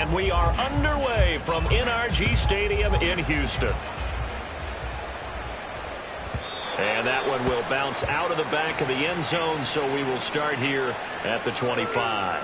And we are underway from NRG Stadium in Houston. And that one will bounce out of the back of the end zone, so we will start here at the 25.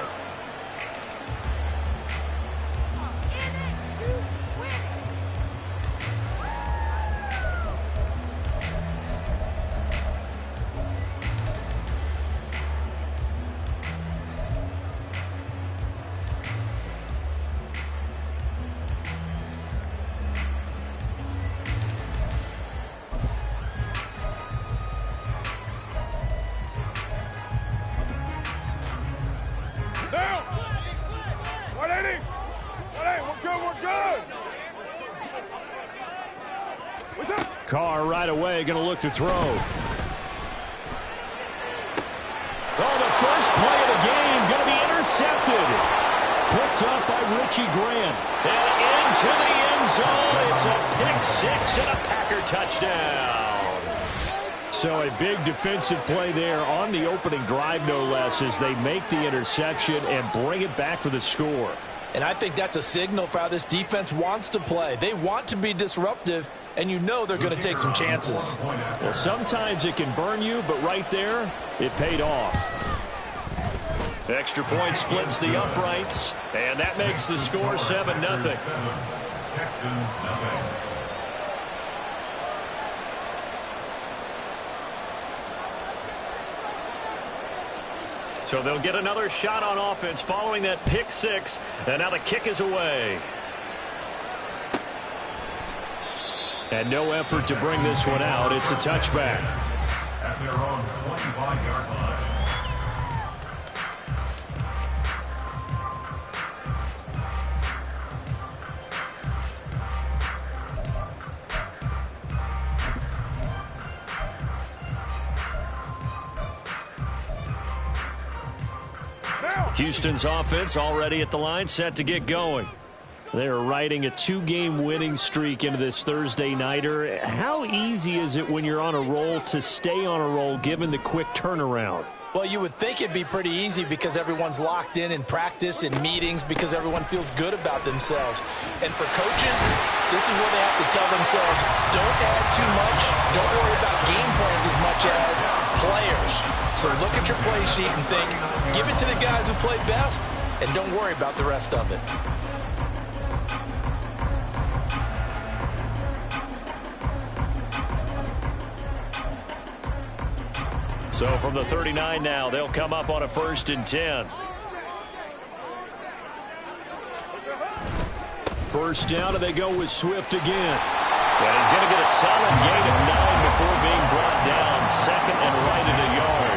Carr right away going to look to throw. Oh, the first play of the game going to be intercepted. Picked up by Richie Grant. And into the end zone. It's a pick six and a Packer touchdown. So a big defensive play there on the opening drive, no less, as they make the interception and bring it back for the score. And I think that's a signal for how this defense wants to play. They want to be disruptive, and you know they're going to take some chances. Well, sometimes it can burn you, but right there, it paid off. Extra point splits the uprights, and that makes the score 7-0. Texans nothing. So they'll get another shot on offense following that pick six, and now the kick is away. And no effort to bring this one out. It's a touchback. At their own 25-yard line. Houston's offense already at the line, set to get going. They're riding a two-game winning streak into this Thursday nighter. How easy is it when you're on a roll to stay on a roll given the quick turnaround? Well, you would think it'd be pretty easy because everyone's locked in practice and meetings because everyone feels good about themselves. And for coaches, this is where they have to tell themselves, don't add too much, don't worry about game plans as much as players. So look at your play sheet and think, give it to the guys who play best, and don't worry about the rest of it. So from the 39 now, they'll come up on a 1st and 10. First down, and they go with Swift again. And he's going to get a solid gain of 9 before being brought down. Second and right at a yard.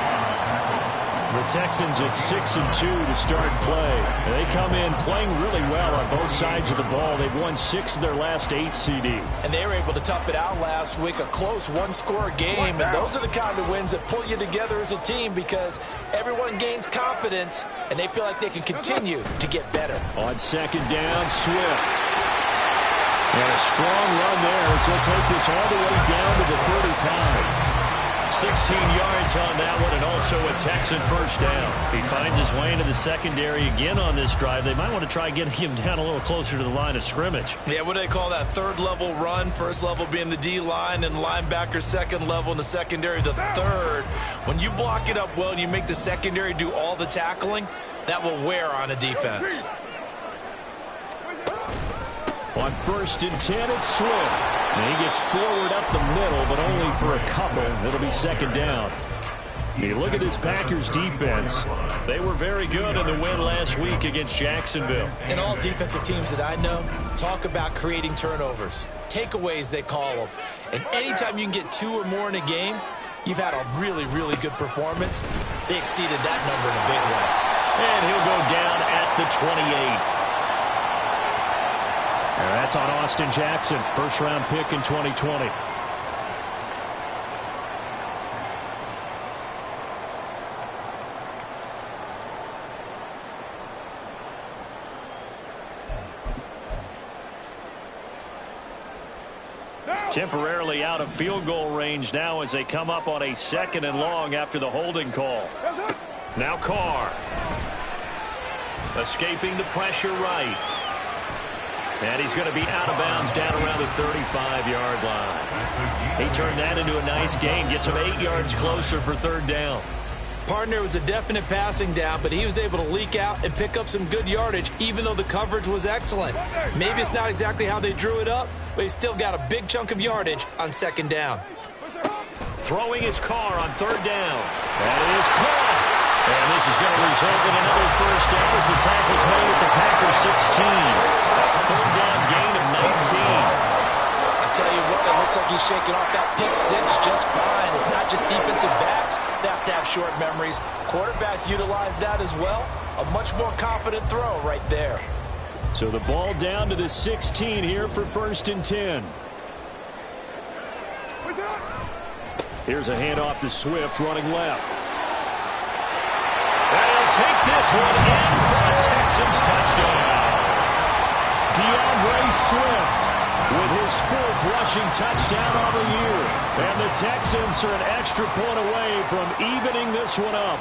The Texans at 6-2 to start play. They come in playing really well on both sides of the ball. They've won 6 of their last 8 CD. And they were able to tough it out last week, a close one-score game. And those are the kind of wins that pull you together as a team because everyone gains confidence and they feel like they can continue to get better. On second down, Swift. And a strong run there as he'll take this all the way down to the 35. 16 yards on that one, and also a Texan first down. He finds his way into the secondary again on this drive. They might want to try getting him down a little closer to the line of scrimmage. Yeah, what do they call that? Third level run. First level being the D-line, and linebacker second level, and the secondary the third. When you block it up well and you make the secondary do all the tackling, that will wear on a defense. On 1st and 10, it's Swift. And he gets forward up the middle, but only for a couple. It'll be second down. You look at this Packers defense. They were very good in the win last week against Jacksonville. And all defensive teams that I know talk about creating turnovers. Takeaways, they call them. And anytime you can get 2 or more in a game, you've had a really, really good performance. They exceeded that number in a big way. And he'll go down at the 28. And that's on Austin Jackson, first-round pick in 2020. Temporarily out of field goal range now as they come up on a 2nd and long after the holding call. Now Carr. Escaping the pressure right. And he's going to be out of bounds down around the 35-yard line. He turned that into a nice gain, gets him 8 yards closer for third down. Partner, was a definite passing down, but he was able to leak out and pick up some good yardage, even though the coverage was excellent. Maybe it's not exactly how they drew it up, but he still got a big chunk of yardage on second down. Throwing his car on third down. That is caught. And this is going to result in another first down as the tackle's made at the Packers 16. A third down gain of 19. I tell you what, it looks like he's shaking off that pick six just fine. It's not just defensive backs that have to have short memories. Quarterbacks utilize that as well. A much more confident throw right there. So the ball down to the 16 here for 1st and 10. Here's a handoff to Swift running left. And he'll take this one in for a Texans touchdown. DeAndre Swift with his 4th rushing touchdown on the year. And the Texans are an extra point away from evening this one up.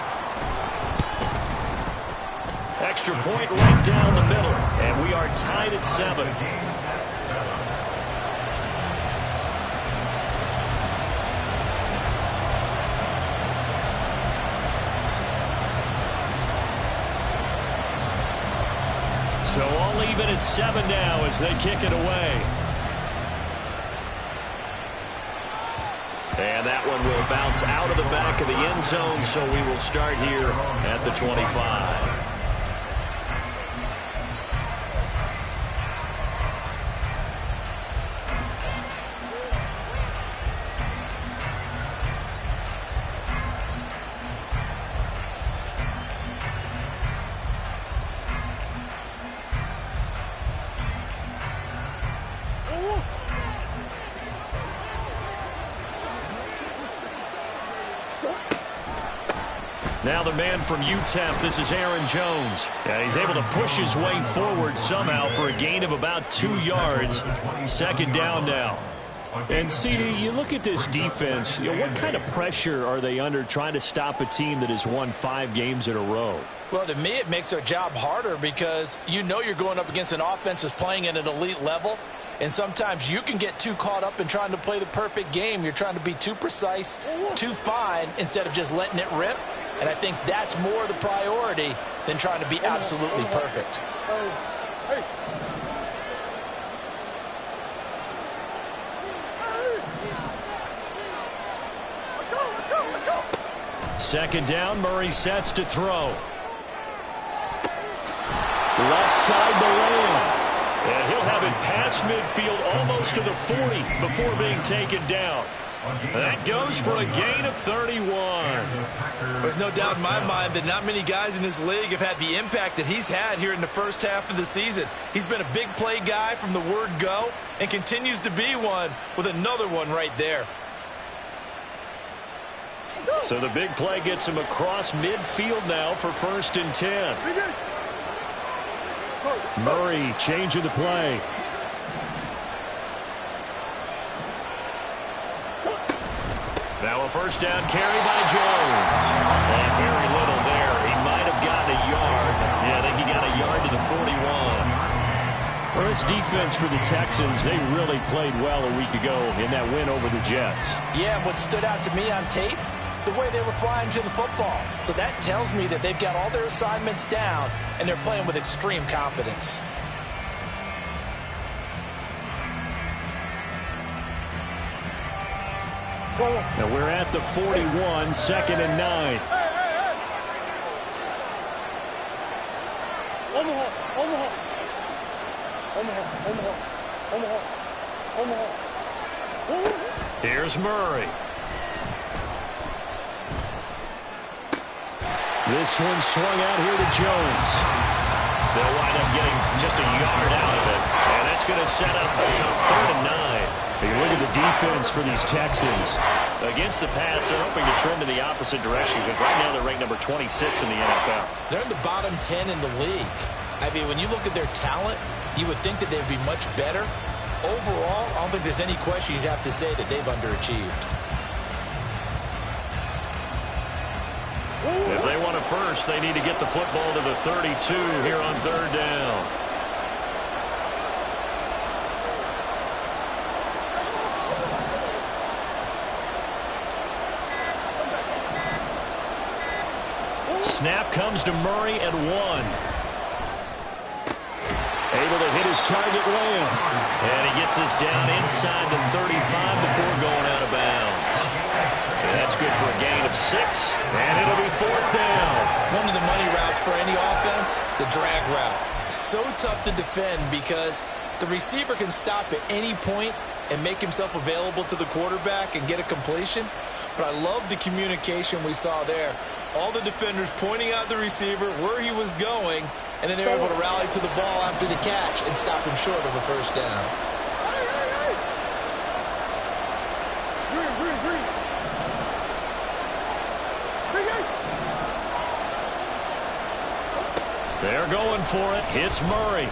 Extra point right down the middle. And we are tied at 7. So all even at 7 now as they kick it away. And that one will bounce out of the back of the end zone, so we will start here at the 25. Now the man from UTEP, this is Aaron Jones. Yeah, he's able to push his way forward somehow for a gain of about 2 yards. Second down now. And, CD, you look at this defense, what kind of pressure are they under trying to stop a team that has won 5 games in a row? Well, to me, it makes their job harder because you know you're going up against an offense that's playing at an elite level. And sometimes you can get too caught up in trying to play the perfect game. You're trying to be too precise, too fine, instead of just letting it rip. And I think that's more the priority than trying to be absolutely perfect. Second down, Murray sets to throw. Left side to Lamb. And he'll have it past midfield almost to the 40 before being taken down. That goes for a gain of 31. There's no doubt in my mind that not many guys in this league have had the impact that he's had here in the first half of the season. He's been a big play guy from the word go and continues to be one with another one right there. So the big play gets him across midfield now for 1st and 10. Murray changing the play. Now a first down carry by Jones. And very little there. He might have gotten a yard. Yeah, I think he got a yard to the 41. Well, this defense for the Texans, they really played well a week ago in that win over the Jets. Yeah, and what stood out to me on tape, the way they were flying to the football. So that tells me that they've got all their assignments down, and they're playing with extreme confidence. Now we're at the 41, 2nd and 9. Here's Murray. This one swung out here to Jones. They'll wind up getting just a yard out of it. And that's going to set up a tough 3rd and 9. You look at the defense for these Texans. Against the pass, they're hoping to trend in the opposite direction because right now they're ranked number 26 in the NFL. They're in the bottom 10 in the league. I mean, when you look at their talent, you would think that they'd be much better. Overall, I don't think there's any question you'd have to say that they've underachieved. If they want a first, they need to get the football to the 32 here on 3rd down. snap comes to Murray at 1. Able to hit his target well. And he gets us down inside the 35 before going out of bounds. And that's good for a gain of 6. And it'll be 4th down. One of the money routes for any offense, the drag route. So tough to defend because the receiver can stop at any point and make himself available to the quarterback and get a completion. But I love the communication we saw there. All the defenders pointing out the receiver, where he was going, and then they were able to rally to the ball after the catch and stop him short of a first down. They're going for it. Hits Murray.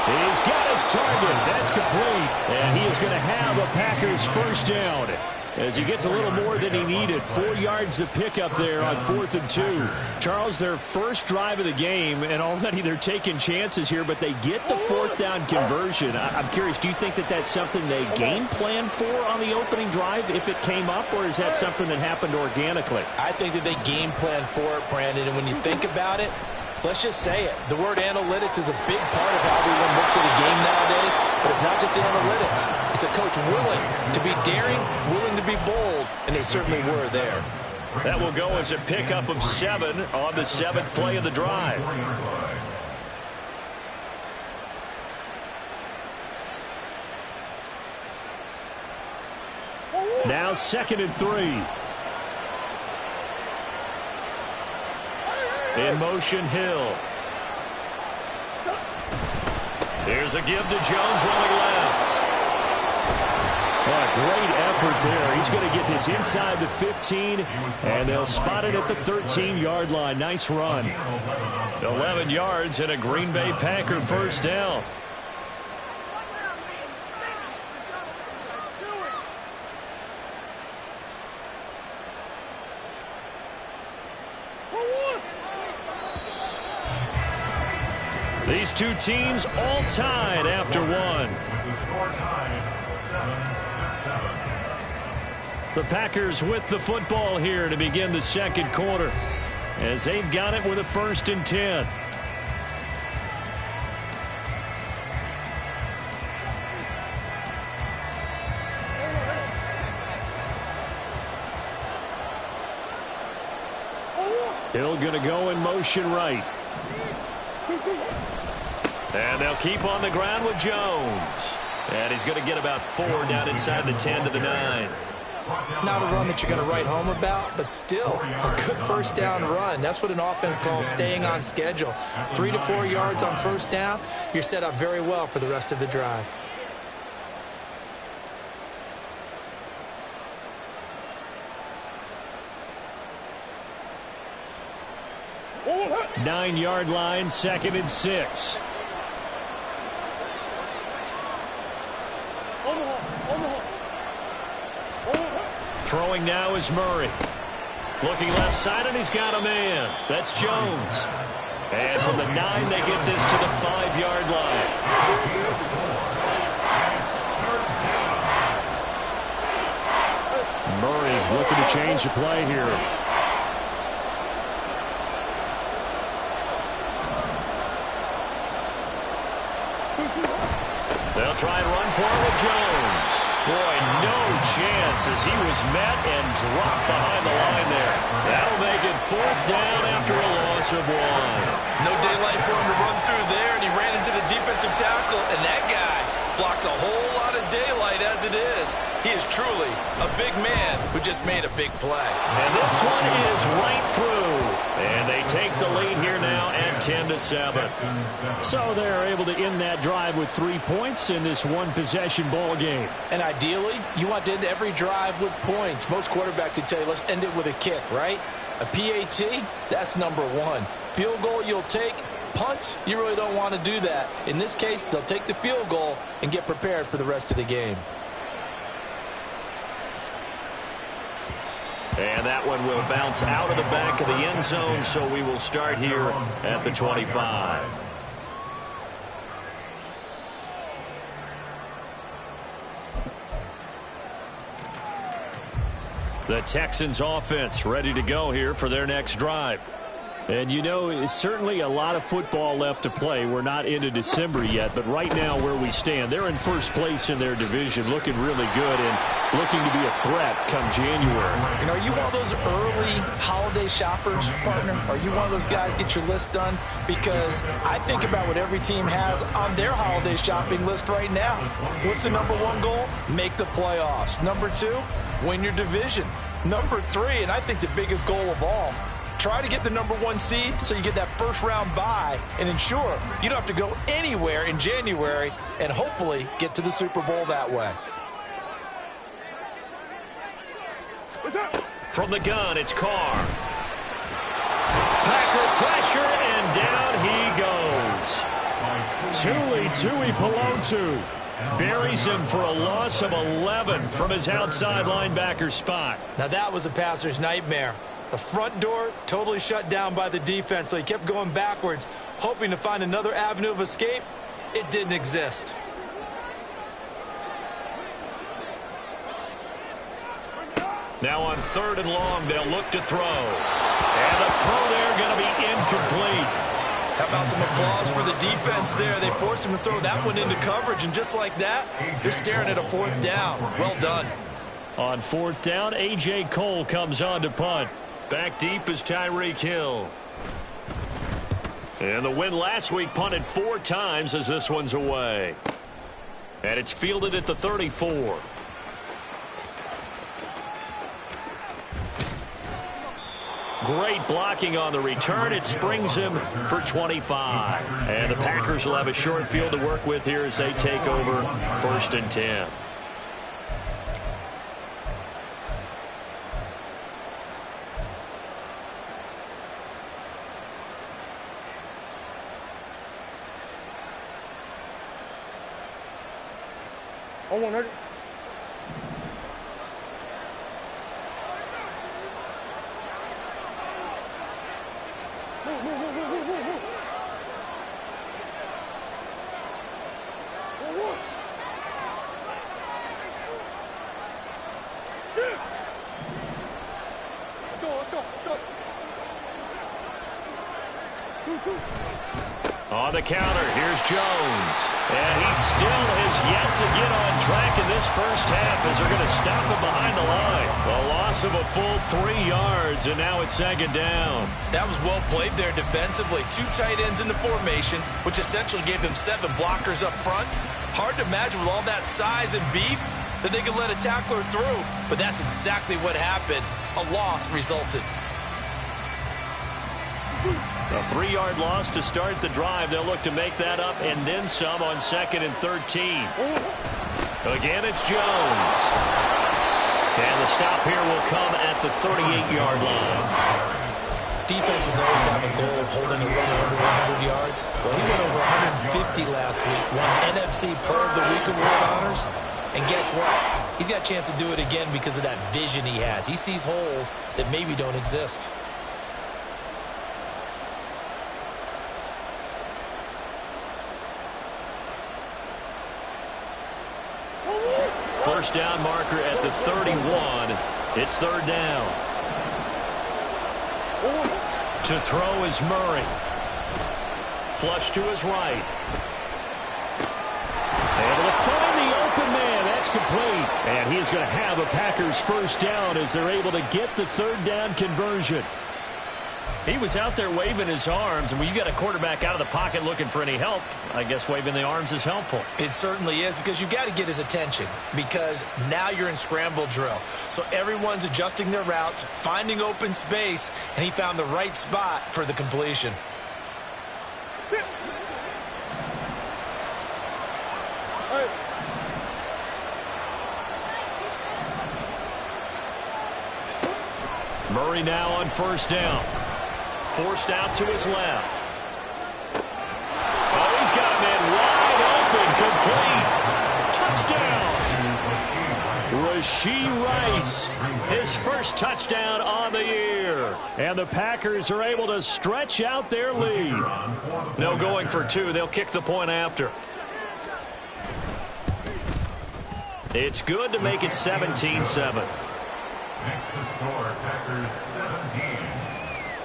He's got his target. That's complete. And he is going to have a Packers first down as he gets a little more than he needed. 4 yards to pick up there on 4th and 2. Charles, their first drive of the game, and already they're taking chances here, but they get the 4th down conversion. I'm curious, do you think that that's something they game plan for on the opening drive if it came up, or is that something that happened organically? I think that they game plan for it, Brandon, and when you think about it, let's just say it. The word analytics is a big part of how everyone looks at a game nowadays, but it's not just the analytics. It's a coach willing to be daring, willing to be bold, and they certainly were there. That will go as a pickup of 7 on the 7th play of the drive. Now 2nd and 3. In motion, Hill. Here's a give to Jones running left. Oh, great effort there. He's going to get this inside the 15, and they'll spot it at the 13-yard line. Nice run. 11 yards and a Green Bay Packer first down. These two teams all tied after 1. The score tied 7-7. The Packers with the football here to begin the second quarter as they've got it with a 1st and 10. Hill going to go in motion right. And they'll keep on the ground with Jones. And he's going to get about 4 down inside the 10 to the 9. Not a run that you're going to write home about, but still a good first down run. That's what an offense calls staying on schedule. 3 to 4 yards on first down, you're set up very well for the rest of the drive. Nine-yard line, 2nd and 6. Throwing now is Murray. Looking left side, and he's got a man. That's Jones. And from the 9, they get this to the 5-yard line. Murray looking to change the play here. They'll try and run for it with Jones. Boy, no chance as he was met and dropped behind the line there. That'll make it 4th down after a loss of 1. No daylight for him to run through there, and he ran into the defensive tackle, and that guy blocks a whole lot of daylight as it is. He is truly a big man who just made a big play. And this one is right through. And they take the lead here now at 10-7. So they're able to end that drive with 3 points in this one-possession ball game. And ideally, you want to end every drive with points. Most quarterbacks would tell you, let's end it with a kick, right? A PAT, that's number 1. Field goal you'll take. Punts, you really don't want to do that. In this case, they'll take the field goal and get prepared for the rest of the game. And that one will bounce out of the back of the end zone, so we will start here at the 25. The Texans offense ready to go here for their next drive. And, you know, it's certainly a lot of football left to play. We're not into December yet, but right now where we stand, they're in first place in their division, looking really good and looking to be a threat come January. You know, are you one of those early holiday shoppers, partner? Are you one of those guys get your list done? Because I think about what every team has on their holiday shopping list right now. What's the number one goal? Make the playoffs. Number two, win your division. Number three, and I think the biggest goal of all, try to get the number one seed so you get that first round bye and ensure you don't have to go anywhere in January and hopefully get to the Super Bowl that way. From the gun, it's Carr. Packer pressure, and down he goes. Tui Pelotu buries him for a loss of 11 from his outside linebacker spot. Now that was a passer's nightmare. The front door totally shut down by the defense, so he kept going backwards, hoping to find another avenue of escape. It didn't exist. Now on 3rd and long, they'll look to throw. And the throw there going to be incomplete. How about some applause for the defense there? They forced him to throw that one into coverage, and just like that, they're staring at a 4th down. Well done. On 4th down, A.J. Cole comes on to punt. Back deep is Tyreek Hill. And the win last week punted 4 times as this one's away. And it's fielded at the 34. Great blocking on the return. It springs him for 25. And the Packers will have a short field to work with here as they take over 1st and 10. Oh, 100. On the counter, here's Jones. And he still has yet to get on track in this first half as they're going to stop him behind the line. A loss of a full 3 yards, and now it's 2nd down. That was well played there defensively. 2 tight ends in the formation, which essentially gave him 7 blockers up front. Hard to imagine with all that size and beef that they could let a tackler through, but that's exactly what happened. A loss resulted. A 3-yard loss to start the drive. They'll look to make that up and then some on 2nd and 13. Again, it's Jones. And the stop here will come at the 38-yard line. Defenses always have a goal of holding a runner under 100 yards. Well, he went over 150 last week, won NFC Player of the Week award honors. And guess what? He's got a chance to do it again because of that vision he has. He sees holes that maybe don't exist. First down marker at the 31. It's 3rd down. To throw is Murray. Flush to his right. Able to find the open man. That's complete. And he's going to have a Packers first down as they're able to get the 3rd down conversion. He was out there waving his arms, and when you got a quarterback out of the pocket looking for any help, I guess waving the arms is helpful. It certainly is, because you got to get his attention, because now you're in scramble drill. So everyone's adjusting their routes, finding open space, and he found the right spot for the completion. Murray now on 1st down. Forced out to his left. Oh, he's got a man wide open, complete. Touchdown. Rashee Rice, his first touchdown on the year. And the Packers are able to stretch out their lead. No going for 2. They'll kick the point after. It's good to make it 17-7. Next to score, Packers 17.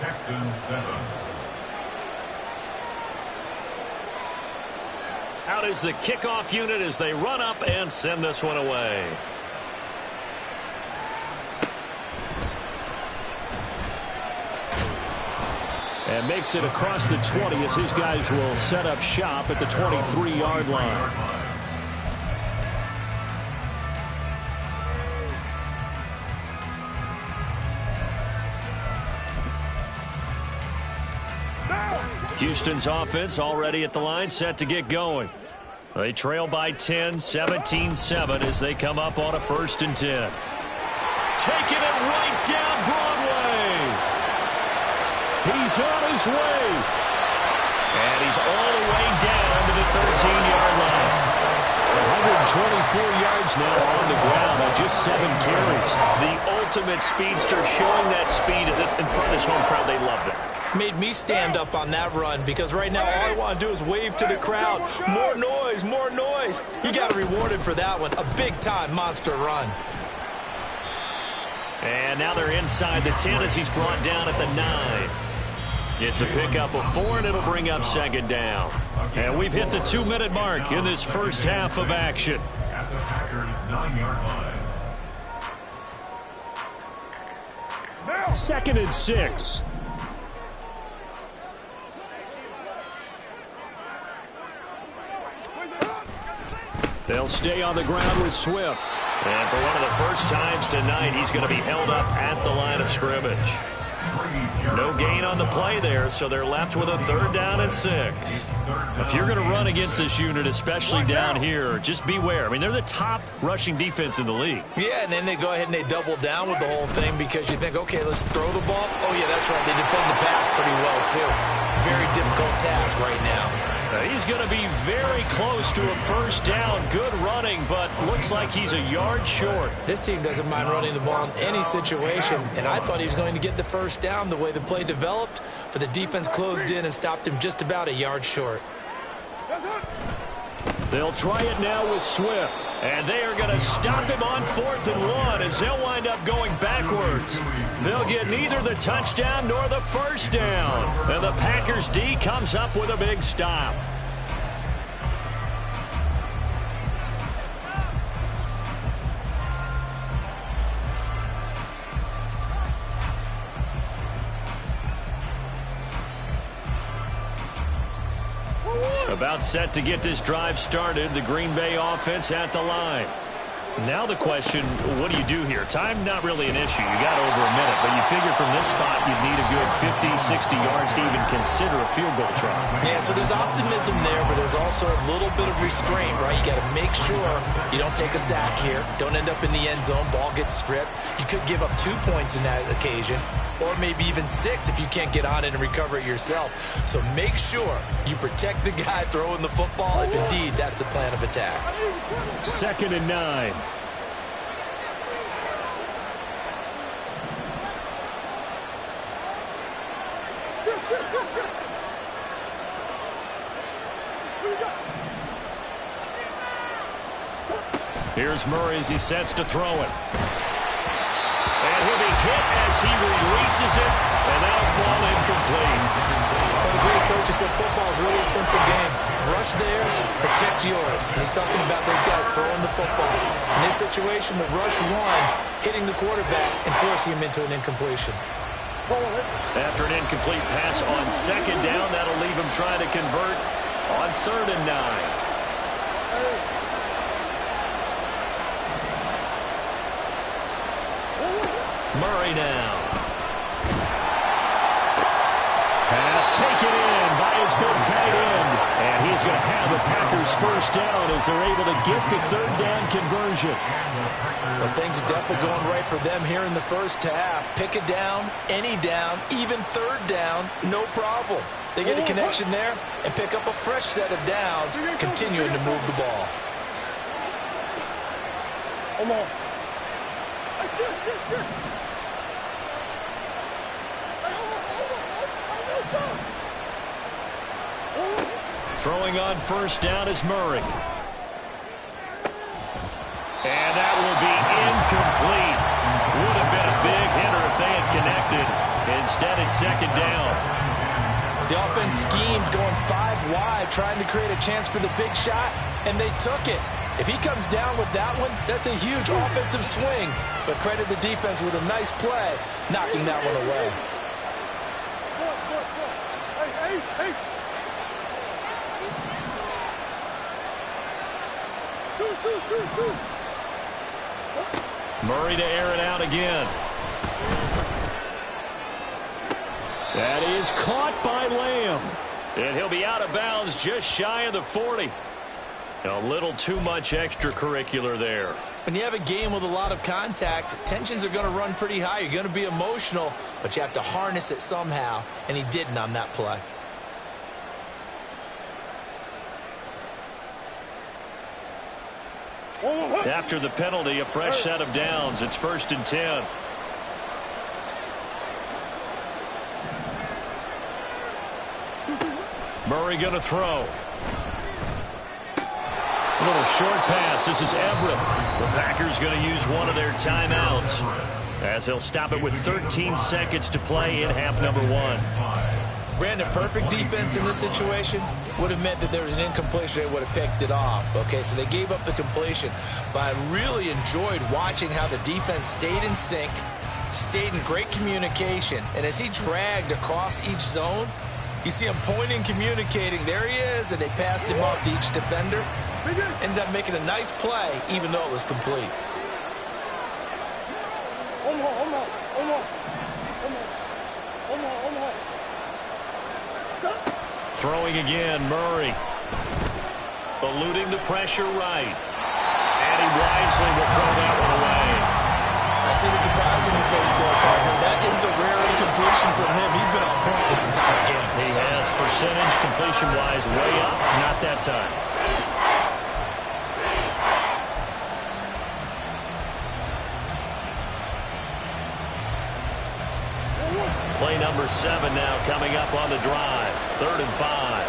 Texans 7. Out is the kickoff unit as they run up and send this one away. And makes it across the 20 as his guys will set up shop at the 23-yard line. Houston's offense already at the line, set to get going. They trail by 10, 17-7 as they come up on a 1st and 10. Taking it right down Broadway. He's on his way. And he's all the way down to the 13-yard line. 124 yards now on the ground on just 7 carries. The ultimate speedster, showing that speed in front of this home crowd. They love it. Made me stand up on that run because right now all I want to do is wave to the crowd. More noise, more noise. You got to reward him for that one. A big-time monster run. And now they're inside the 10 as he's brought down at the 9. It's a pickup of 4, and it'll bring up 2nd down. And we've hit the 2-minute mark in this first half of action. At the Packers 9-yard line. 2nd and 6. They'll stay on the ground with Swift. And for one of the first times tonight, he's going to be held up at the line of scrimmage. No gain on the play there, so they're left with a 3rd down and 6. If you're going to run against this unit, especially down here, just beware. I mean, they're the top rushing defense in the league. Yeah, and then they go ahead and they double down with the whole thing because you think, okay, let's throw the ball. Oh, yeah, that's right. They defend the pass pretty well, too. Very difficult task right now. He's going to be very close to a 1st down. Good running, but looks like he's a yard short. This team doesn't mind running the ball in any situation, and I thought he was going to get the 1st down the way the play developed, but the defense closed in and stopped him just about a yard short. They'll try it now with Swift, and they are going to stop him on 4th and 1 as they'll wind up going backwards. They'll get neither the touchdown nor the 1st down, and the Packers D comes up with a big stop. About set to get this drive started, the Green Bay offense at the line. Now the question, what do you do here? Time not really an issue. You got over a minute, but you figure from this spot you'd need a good 50, 60 yards to even consider a field goal try. Yeah, so there's optimism there, but there's also a little bit of restraint, right? You got to make sure you don't take a sack here. Don't end up in the end zone. Ball gets stripped. You could give up 2 points in that occasion, or maybe even 6 if you can't get on it and recover it yourself. So make sure you protect the guy throwing the football if indeed that's the plan of attack. 2nd and 9. Here's Murray as he sets to throw it. And he'll be hit as he releases it, and that'll fall incomplete. One of the great coaches said football is really a simple game. Rush theirs, protect yours. And he's talking about those guys throwing the football. In this situation, the rush one, hitting the quarterback and forcing him into an incompletion. After an incomplete pass on 2nd down, that'll leave him trying to convert on 3rd and 9. Murray now. Pass taken in by his big tight end. And he's going to have the Packers 1st down as they're able to get the 3rd down conversion. Well, things are definitely going right for them here in the first half. Pick it down, any down, even 3rd down, no problem. They get a connection there and pick up a fresh set of downs, continuing to move the ball. Come on. Throwing on 1st down is Murray. And that will be incomplete. Would have been a big hitter if they had connected. Instead, it's on second down. The offense schemed going 5 wide, trying to create a chance for the big shot, and they took it. If he comes down with that one, that's a huge offensive swing. But credit the defense with a nice play, knocking that one away. Murray to air it out again. That is caught by Lamb. And he'll be out of bounds just shy of the 40. A little too much extracurricular there. When you have a game with a lot of contact, tensions are going to run pretty high. You're going to be emotional, but you have to harness it somehow, and he didn't on that play. After the penalty, a fresh set of downs. It's 1st and 10. Murray going to throw. A little short pass. This is Everett. The Packers going to use one of their timeouts as they'll stop it with 13 seconds to play in half number 1. Brandon, perfect defense in this situation would have meant that there was an incompletion. They would have picked it off. Okay, so they gave up the completion. But I really enjoyed watching how the defense stayed in sync, stayed in great communication. And as he dragged across each zone, you see him pointing, communicating. There he is, and they passed him off to each defender. Ended up making a nice play, even though it was complete. Throwing again, Murray. Eluding the pressure right. And he wisely will throw that one away. I see the surprise on your face there, partner. That is a rare incompletion from him. He's been on point this entire game. He has percentage completion-wise way up. Not that time. Play number 7 now coming up on the drive. 3rd and 5.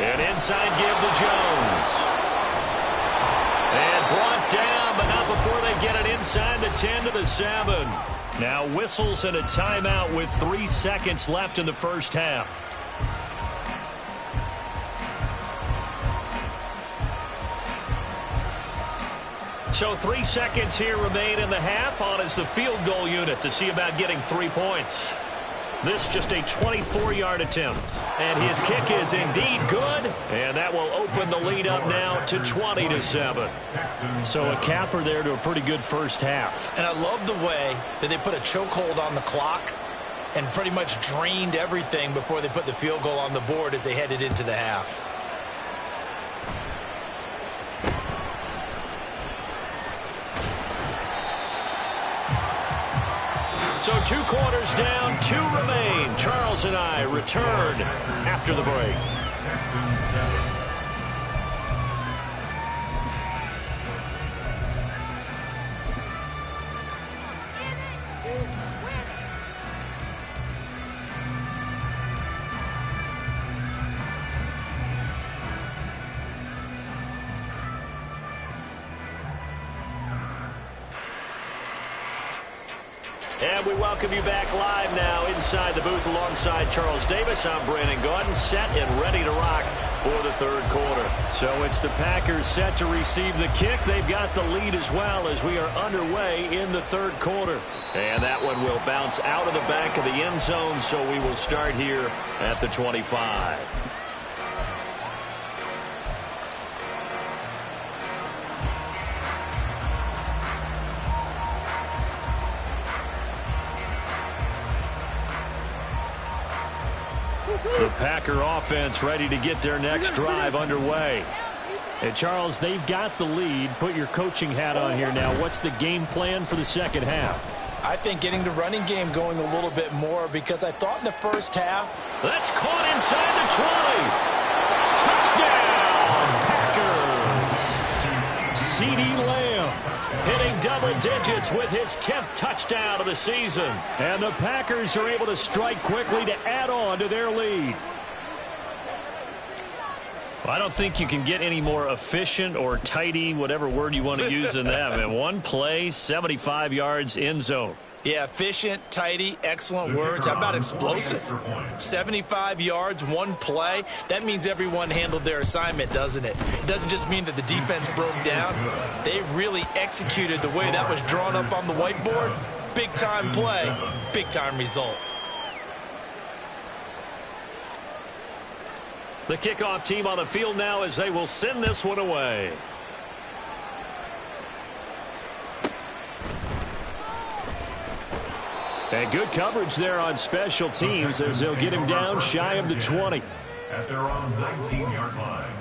An inside give to Jones. And brought down, but not before they get it inside the 10 to the 7. Now whistles and a timeout with 3 seconds left in the first half. So 3 seconds here remain in the half. On is the field goal unit to see about getting 3 points. This just a 24-yard attempt. And his kick is indeed good. And that will open the lead up now to 20-7. So a capper there to a pretty good first half. And I love the way that they put a chokehold on the clock and pretty much drained everything before they put the field goal on the board as they headed into the half. So 2 quarters down, 2 remain. Charles and I return after the break. And we welcome you back live now inside the booth alongside Charles Davis. I'm Brandon Gaudin, set and ready to rock for the 3rd quarter. So it's the Packers set to receive the kick. They've got the lead as well as we are underway in the 3rd quarter. And that one will bounce out of the back of the end zone, so we will start here at the 25. The Packer offense ready to get their next drive underway. And Charles, they've got the lead. Put your coaching hat on here now. What's the game plan for the second half? I think getting the running game going a little bit more, because I thought in the first half. That's caught inside the 20. Touchdown, Packers. CeeDee Lamb hitting double digits with his 10th touchdown of the season. And the Packers are able to strike quickly to add on to their lead. Well, I don't think you can get any more efficient or tidy, whatever word you want to use in that. And one play, 75 yards, end zone. Yeah, efficient, tidy, excellent words. How about explosive? 75 yards, one play. That means everyone handled their assignment, doesn't it? It doesn't just mean that the defense broke down. They really executed the way that was drawn up on the whiteboard. Big-time play, big-time result. The kickoff team on the field now as they will send this one away. And good coverage there on special teams as they'll get him down shy of the 20. At their own 19-yard line.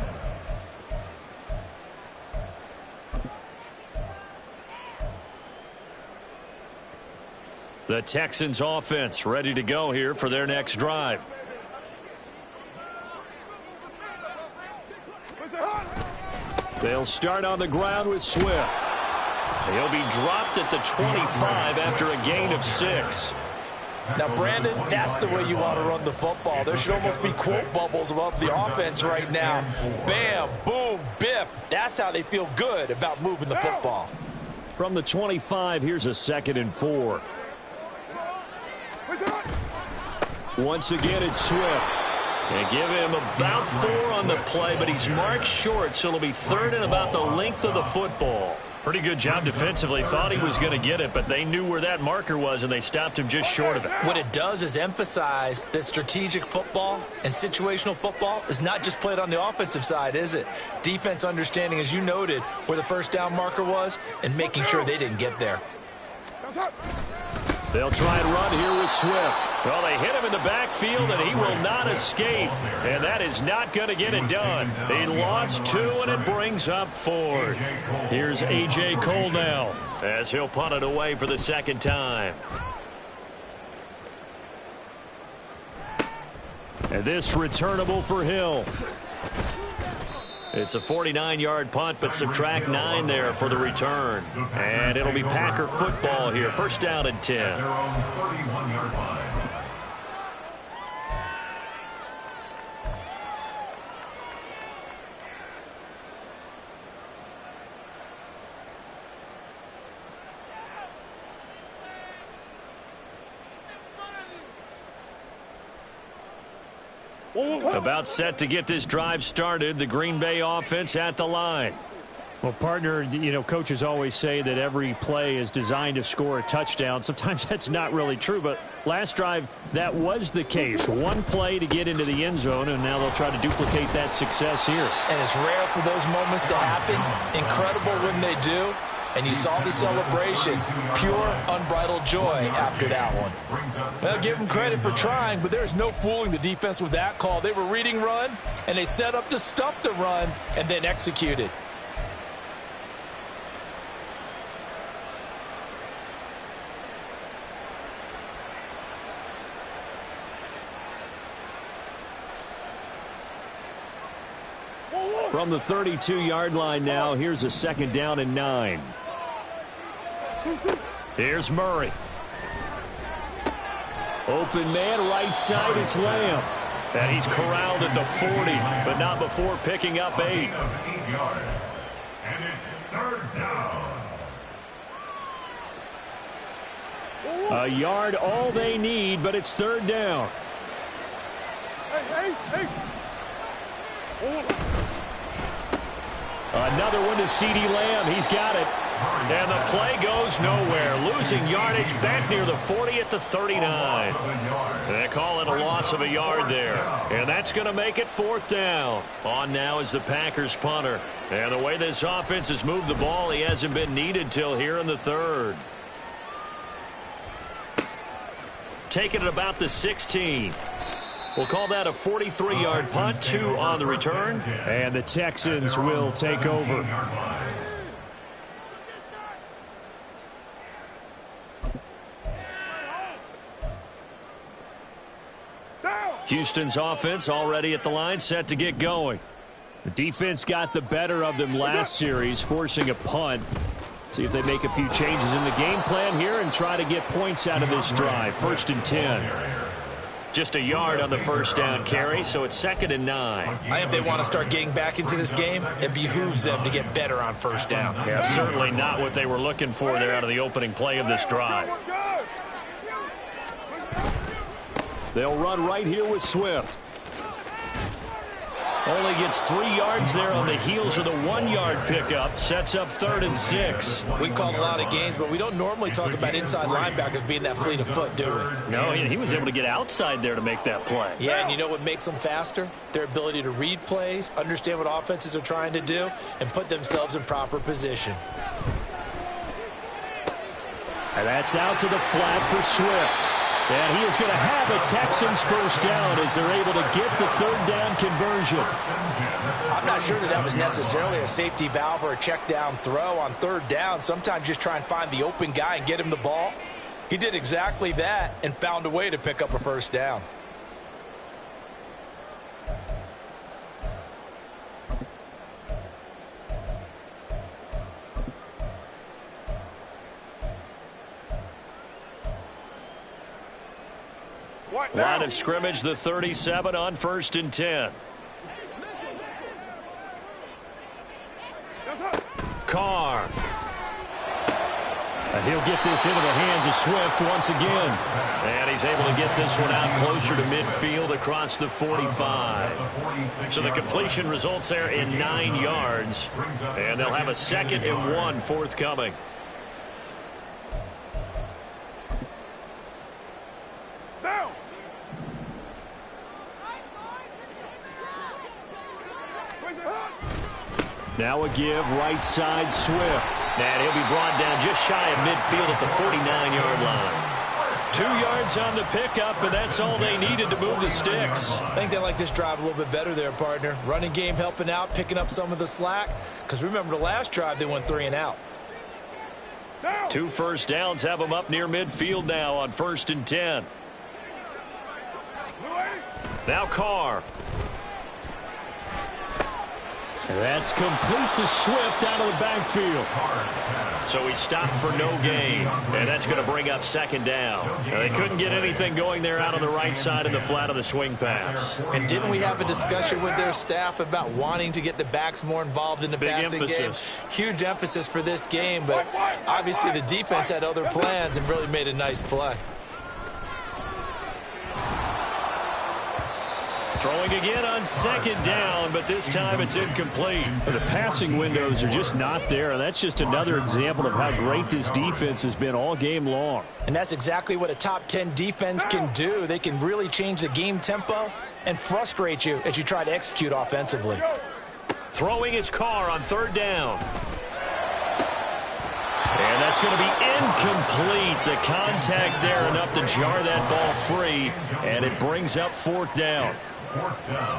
The Texans offense ready to go here for their next drive. They'll start on the ground with Swift. He'll be dropped at the 25 after a gain of 6. Now, Brandon, that's the way you want to run the football. There should almost be quote bubbles above the offense right now. Bam, boom, biff. That's how they feel good about moving the football. From the 25, here's a 2nd and 4. Once again, it's Swift. They give him about 4 on the play, but he's marked short, so it'll be 3rd and about the length of the football. Pretty good job defensively. Thought he was going to get it, but they knew where that marker was, and they stopped him just short of it. What it does is emphasize that strategic football and situational football is not just played on the offensive side, is it? Defense understanding, as you noted, where the first down marker was and making sure they didn't get there. They'll try and run here with Swift. Well, they hit him in the backfield, and he will not escape. And that is not going to get it done. They lost 2, and it brings up 4th. Here's A.J. Cole now as he'll punt it away for the 2nd time. And this returnable for Hill. It's a 49-yard punt, but subtract 9 there for the return. And it'll be Packer football here. 1st down and 10. At their own 31-yard line. About set to get this drive started. The Green Bay offense at the line. Well, partner, you know, coaches always say that every play is designed to score a touchdown. Sometimes that's not really true, but last drive, that was the case. One play to get into the end zone, and now they'll try to duplicate that success here. And it's rare for those moments to happen. Incredible when they do. And you saw the celebration. Pure, unbridled joy after that one. Well, give them credit for trying, but there's no fooling the defense with that call. They were reading run, and they set up to stuff the run, and then executed. From the 32-yard line now, here's a 2nd down and 9. Here's Murray. Open man, right side, it's Lamb. And he's corralled at the 40, but not before picking up 8. 8 yards. And it's 3rd down. A yard all they need, but it's 3rd down. Another one to CeeDee Lamb. He's got it. And the play goes nowhere. Losing yardage back near the 40 at the 39. They call it a loss of a yard there. And that's going to make it 4th down. On now is the Packers punter. And the way this offense has moved the ball, he hasn't been needed till here in the 3rd. Taking it about the 16. We'll call that a 43-yard punt, 2 on the return. And the Texans will take over. Houston's offense already at the line, set to get going. The defense got the better of them last series, forcing a punt. See if they make a few changes in the game plan here and try to get points out of this drive. 1st and 10. Just a yard on the 1st down carry, so it's 2nd and 9. I think if they want to start getting back into this game, it behooves them to get better on 1st down. Yeah, certainly not what they were looking for there out of the opening play of this drive. They'll run right here with Swift. Only gets 3 yards there on the heels of the 1-yard pickup. Sets up 3rd and 6. We call a lot of games, but we don't normally talk about inside linebackers being that fleet of foot, do we? No, he was able to get outside there to make that play. Yeah, and you know what makes them faster? Their ability to read plays, understand what offenses are trying to do, and put themselves in proper position. And that's out to the flat for Swift. And he is going to have a Texans first down as they're able to get the 3rd down conversion. I'm not sure that was necessarily a safety valve or a check down throw on 3rd down. Sometimes just try and find the open guy and get him the ball. He did exactly that and found a way to pick up a first down. Line of scrimmage, the 37 on 1st and 10. Carr. And he'll get this into the hands of Swift once again. And he's able to get this one out closer to midfield across the 45. So the completion results there in 9 yards. And they'll have a 2nd and 1 forthcoming. Now a give, right side, Swift. And he'll be brought down just shy of midfield at the 49-yard line. 2 yards on the pickup, and that's all they needed to move the sticks. I think they like this drive a little bit better there, partner. Running game helping out, picking up some of the slack. Because remember the last drive, they went 3 and out. 2 first downs have them up near midfield now on 1st and 10. Now Carr. And that's complete to Swift out of the backfield. So he stopped for no gain, and that's going to bring up 2nd down. Now, they couldn't get anything going there out on the right side of the flat of the swing pass. And didn't we have a discussion with their staff about wanting to get the backs more involved in the passing game? Huge emphasis for this game, but obviously the defense had other plans and really made a nice play. Throwing again on 2nd down, but this time it's incomplete. The passing windows are just not there, and that's just another example of how great this defense has been all game long. And that's exactly what a top 10 defense can do. They can really change the game tempo and frustrate you as you try to execute offensively. Throwing his Carr on 3rd down. And that's going to be incomplete. The contact there enough to jar that ball free, and it brings up 4th down.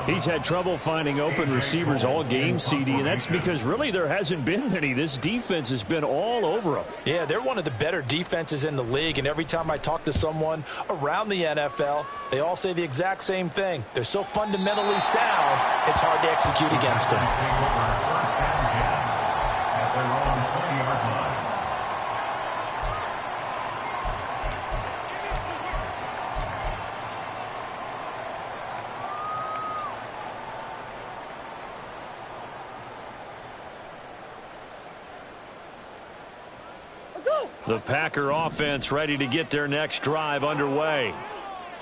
He's had trouble finding open receivers all game, CD, and that's because really there hasn't been many. This defense has been all over them. Yeah, they're one of the better defenses in the league, and every time I talk to someone around the NFL, they all say the exact same thing. They're so fundamentally sound, it's hard to execute against them. The Packer offense ready to get their next drive underway.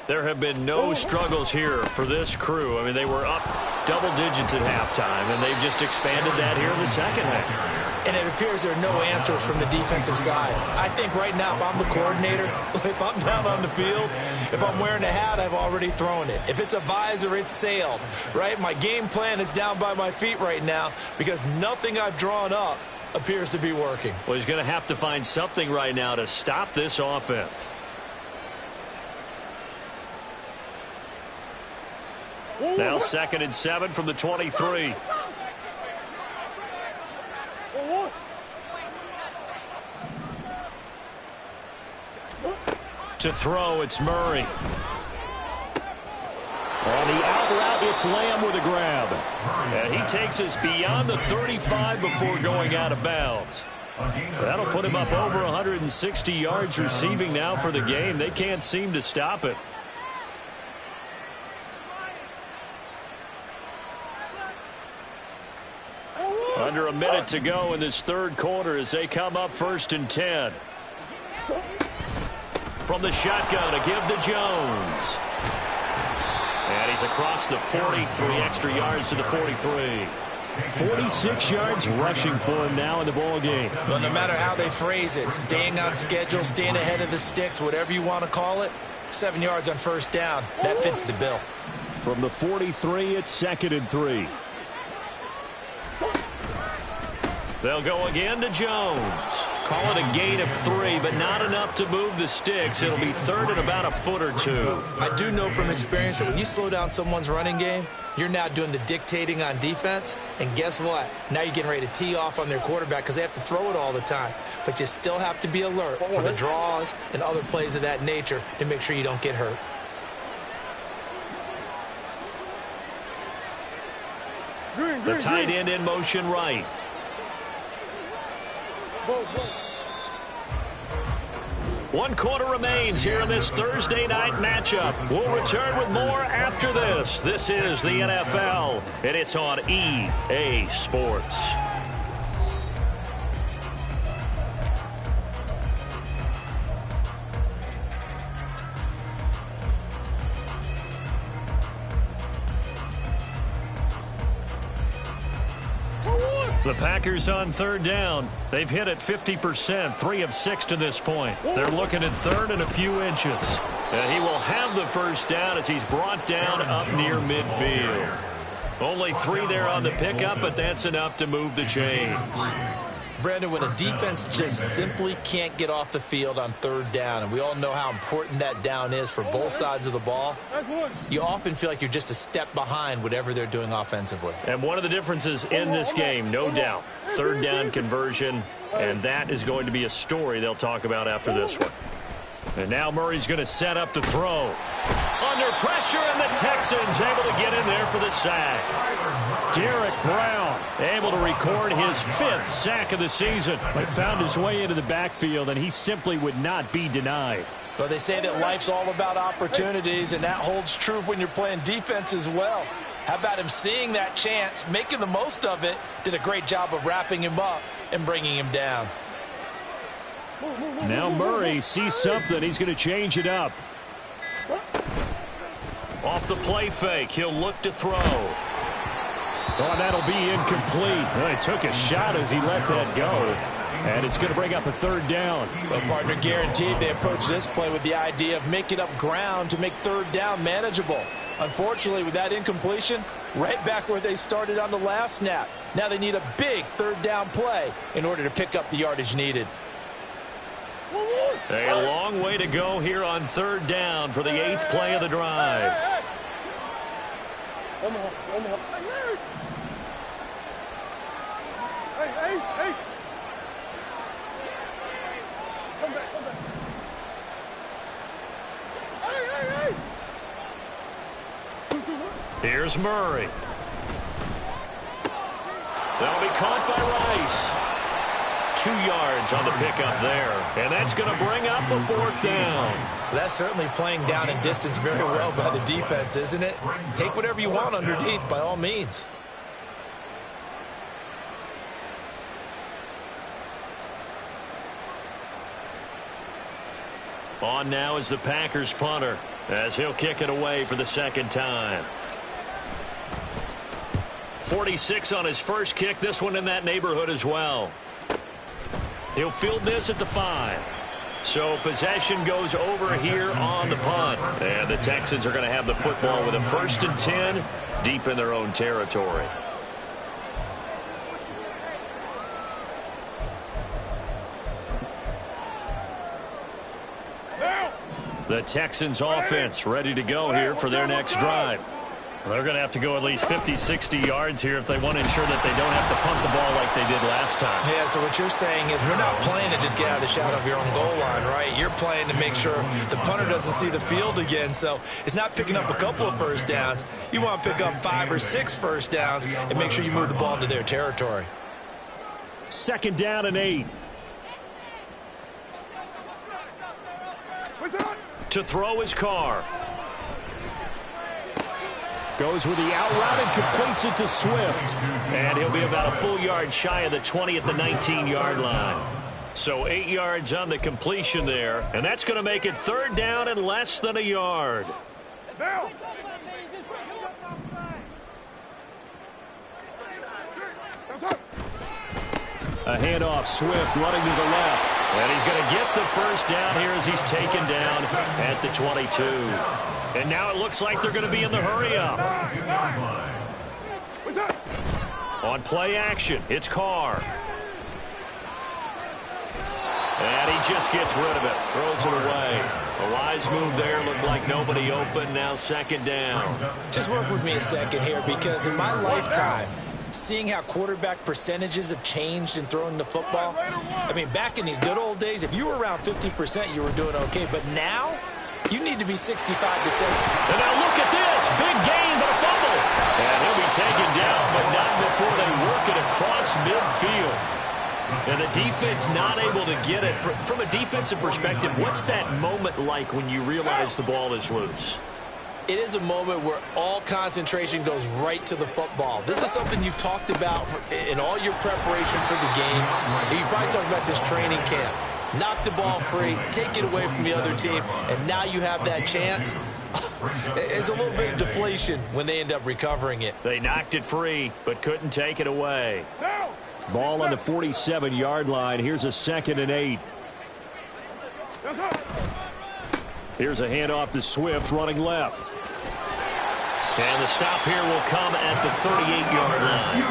There have been no struggles here for this crew. I mean, they were up double digits at halftime, and they've just expanded that here in the 2nd half. And it appears there are no answers from the defensive side. I think right now, if I'm the coordinator, if I'm down on the field, if I'm wearing a hat, I've already thrown it. If it's a visor, it's sailed, right? My game plan is down by my feet right now because nothing I've drawn up appears to be working. Well, he's going to have to find something right now to stop this offense. Now 2nd and 7 from the 23. To throw, it's Murray. On the out route, it's Lamb with a grab. And he takes us beyond the 35 before going out of bounds. That'll put him up over 160 yards receiving now for the game. They can't seem to stop it. Under a minute to go in this 3rd quarter as they come up 1st and 10. From the shotgun, a give to Jones. He's across the 43 extra yards to the 43. 46 yards rushing for him now in the ball game. Well, no matter how they phrase it, staying on schedule, staying ahead of the sticks, whatever you want to call it, 7 yards on first down. That fits the bill. From the 43, it's 2nd and 3. They'll go again to Jones. Call it a gain of 3, but not enough to move the sticks. It'll be 3rd and about a foot or 2. I do know from experience that when you slow down someone's running game, you're now doing the dictating on defense. And guess what? Now you're getting ready to tee off on their quarterback because they have to throw it all the time. But you still have to be alert for the draws and other plays of that nature to make sure you don't get hurt. The tight end in motion right. One quarter remains here in this Thursday night matchup. We'll return with more after this. This is the NFL, and it's on EA Sports. The Packers on 3rd down. They've hit it 50%, 3 of 6 to this point. They're looking at 3rd and a few inches. And he will have the first down as he's brought down up near midfield. Only 3 there on the pickup, but that's enough to move the chains. Brandon, when a defense just simply can't get off the field on 3rd down, and we all know how important that down is for both sides of the ball, you often feel like you're just a step behind whatever they're doing offensively. And one of the differences in this game, no doubt, 3rd down conversion, and that is going to be a story they'll talk about after this one. And now Murray's going to set up to throw. Under pressure, and the Texans able to get in there for the sack. Derek Brown able to record his 5th sack of the season. He found his way into the backfield, and he simply would not be denied. Well, they say that life's all about opportunities, and that holds true when you're playing defense as well. How about him seeing that chance, making the most of it, did a great job of wrapping him up and bringing him down. Now Murray sees something. He's going to change it up. Off the play fake, he'll look to throw. Oh, that'll be incomplete. Well, he took a shot as he let that go. And it's going to bring up a 3rd down. Well, partner, guaranteed they approach this play with the idea of making up ground to make 3rd down manageable. Unfortunately, with that incompletion, right back where they started on the last snap. Now they need a big 3rd down play in order to pick up the yardage needed. A long way to go here on 3rd down for the 8th play of the drive. Here's Murray. That'll be caught by Rice. 2 yards on the pickup there. And that's going to bring up a 4th down. That's certainly playing down and distance very well by the defense, isn't it? Take whatever you want underneath by all means. On now is the Packers punter as he'll kick it away for the 2nd time. 46 on his first kick. This one in that neighborhood as well. He'll field this at the 5. So possession goes over here on the punt. And the Texans are going to have the football with a 1st and 10 deep in their own territory. The Texans offense ready to go here for their next drive. They're going to have to go at least 50, 60 yards here if they want to ensure that they don't have to punt the ball like they did last time. Yeah, so what you're saying is we're not playing to just get out of the shadow of your own goal line, right? You're playing to make sure the punter doesn't see the field again. So it's not picking up a couple of first downs. You want to pick up 5 or 6 first downs and make sure you move the ball into their territory. 2nd down and 8. To throw his Carr. Goes with the out route and completes it to Swift. And he'll be about a full yard shy of the 20 at the 19-yard line. So 8 yards on the completion there. And that's going to make it 3rd down and less than a yard. A handoff, Swift running to the left. And he's going to get the first down here as he's taken down at the 22. And now it looks like they're going to be in the hurry-up. On play action, it's Carr. And he just gets rid of it, throws it away. A wise move there, looked like nobody open, now second down. Just work with me a second here, because in my lifetime, seeing how quarterback percentages have changed in throwing the football, I mean, back in the good old days, if you were around 50%, you were doing okay. But now, you need to be 65%. And now look at this, big gain, but a fumble. And he'll be taken down, but not before they work it across midfield. And the defense not able to get it. From a defensive perspective, what's that moment like when you realize the ball is loose? It is a moment where all concentration goes right to the football. This is something you've talked about in all your preparation for the game. You've probably talked about since training camp. Knock the ball free, take it away from the other team, and now you have that chance. It's a little bit of deflation when they end up recovering it. They knocked it free, but couldn't take it away. Ball on the 47-yard line. Here's a 2nd and 8. Here's a handoff to Swift running left. And the stop here will come at the 38-yard line.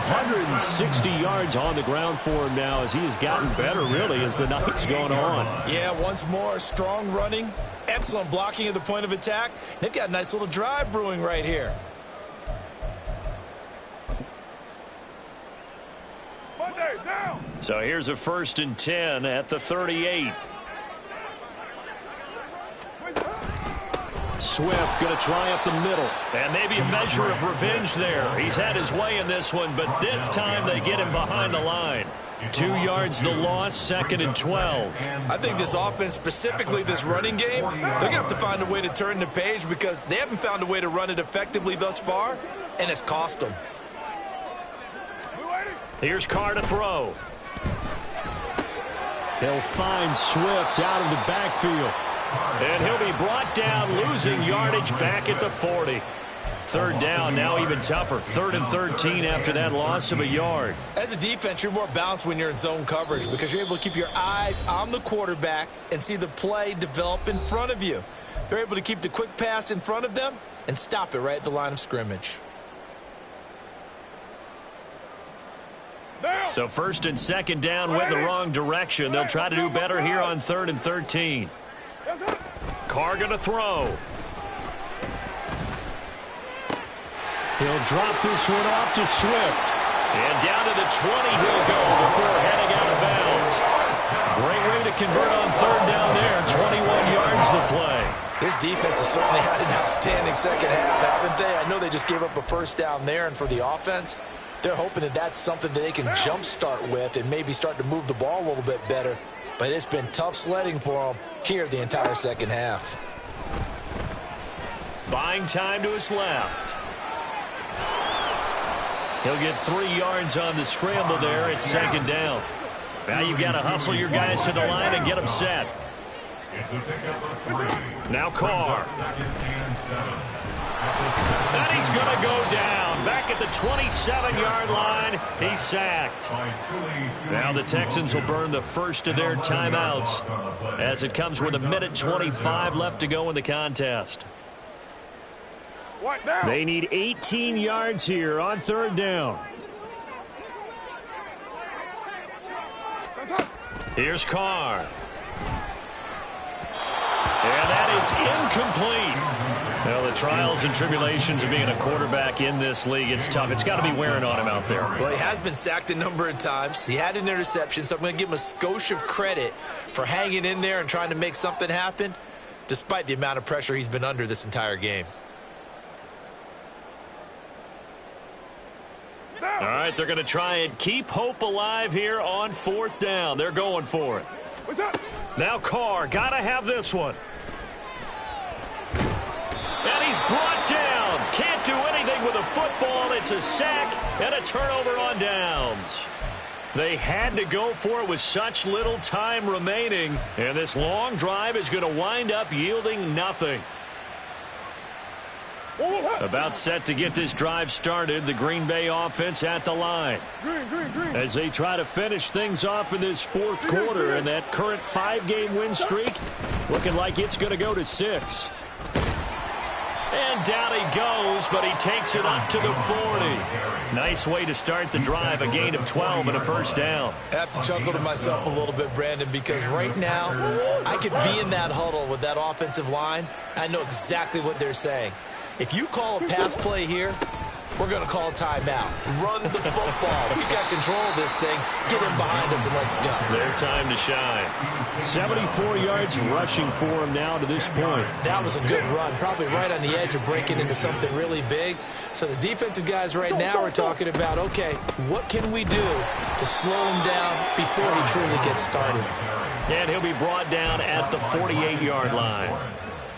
160 yards on the ground for him now as he has gotten better, really, as the night's gone on. Yeah, once more, strong running, excellent blocking at the point of attack. They've got a nice little drive brewing right here. So here's a 1st and 10 at the 38. Swift going to try up the middle. And maybe a measure of revenge there. He's had his way in this one, but this time they get him behind the line. 2 yards the loss, 2nd and 12. I think this offense, specifically this running game, they're going to have to find a way to turn the page because they haven't found a way to run it effectively thus far, and it's cost them. Here's Carr to throw. They'll find Swift out of the backfield. And he'll be brought down, losing yardage back at the 40. 3rd down, now even tougher. 3rd and 13 after that loss of a yard. As a defense, you're more balanced when you're in zone coverage because you're able to keep your eyes on the quarterback and see the play develop in front of you. They're able to keep the quick pass in front of them and stop it right at the line of scrimmage. So 1st and 2nd down went the wrong direction. They'll try to do better here on 3rd and 13. Carr going to throw. He'll drop this one off to Swift. And down to the 20 he'll go before heading out of bounds. Great way to convert on 3rd down there. 21 yards the play. This defense has certainly had an outstanding second half, haven't they? I know they just gave up a 1st down there, and for the offense, they're hoping that that's something that they can jumpstart with and maybe start to move the ball a little bit better. But it's been tough sledding for them here the entire second half. Buying time to his left. He'll get 3 yards on the scramble there. It's 2nd down. Now you've got to hustle your guys to the line and get them set. Now Carr. And he's going to go down. Back at the 27-yard line. He's sacked. Now the Texans will burn the first of their timeouts as it comes with 1:25 left to go in the contest. They need 18 yards here on 3rd down. Here's Carr. And that is incomplete. Well, the trials and tribulations of being a quarterback in this league, it's tough. It's got to be wearing on him out there. Well, he has been sacked a number of times. He had an interception, so I'm going to give him a skosh of credit for hanging in there and trying to make something happen, despite the amount of pressure he's been under this entire game. All right, they're going to try and keep hope alive here on 4th down. They're going for it. Now Carr, got to have this one. And he's brought down. Can't do anything with a football. It's a sack and a turnover on downs. They had to go for it with such little time remaining. And this long drive is going to wind up yielding nothing. About set to get this drive started, the Green Bay offense at the line. As they try to finish things off in this fourth quarter, and that current 5-game win streak looking like it's going to go to 6. And down he goes, but he takes it up to the 40. Nice way to start the drive, a gain of 12 and a first down. I have to chuckle to myself a little bit, Brandon, because right now I could be in that huddle with that offensive line. I know exactly what they're saying. If you call a pass play here, we're going to call a timeout. Run the football. We've got control of this thing. Get in behind us and let's go. Their time to shine. 74 yards rushing for him now to this point. That was a good run. Probably right on the edge of breaking into something really big. So the defensive guys right now are talking about, okay, what can we do to slow him down before he truly gets started? And he'll be brought down at the 48-yard line.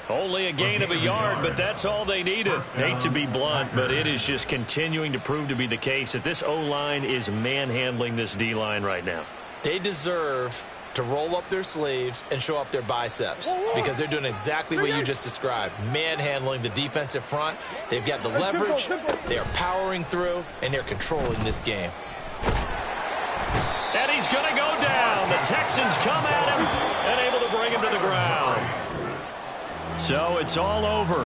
Only a gain of a yard, but that's all they needed. Hate to be blunt, but it is just continuing to prove to be the case that this O-line is manhandling this D-line right now. They deserve to roll up their sleeves and show up their biceps because they're doing exactly what you just described, manhandling the defensive front. They've got the leverage, they're powering through, and they're controlling this game. And he's going to go down. The Texans come at him and able to bring him to the ground. So it's all over.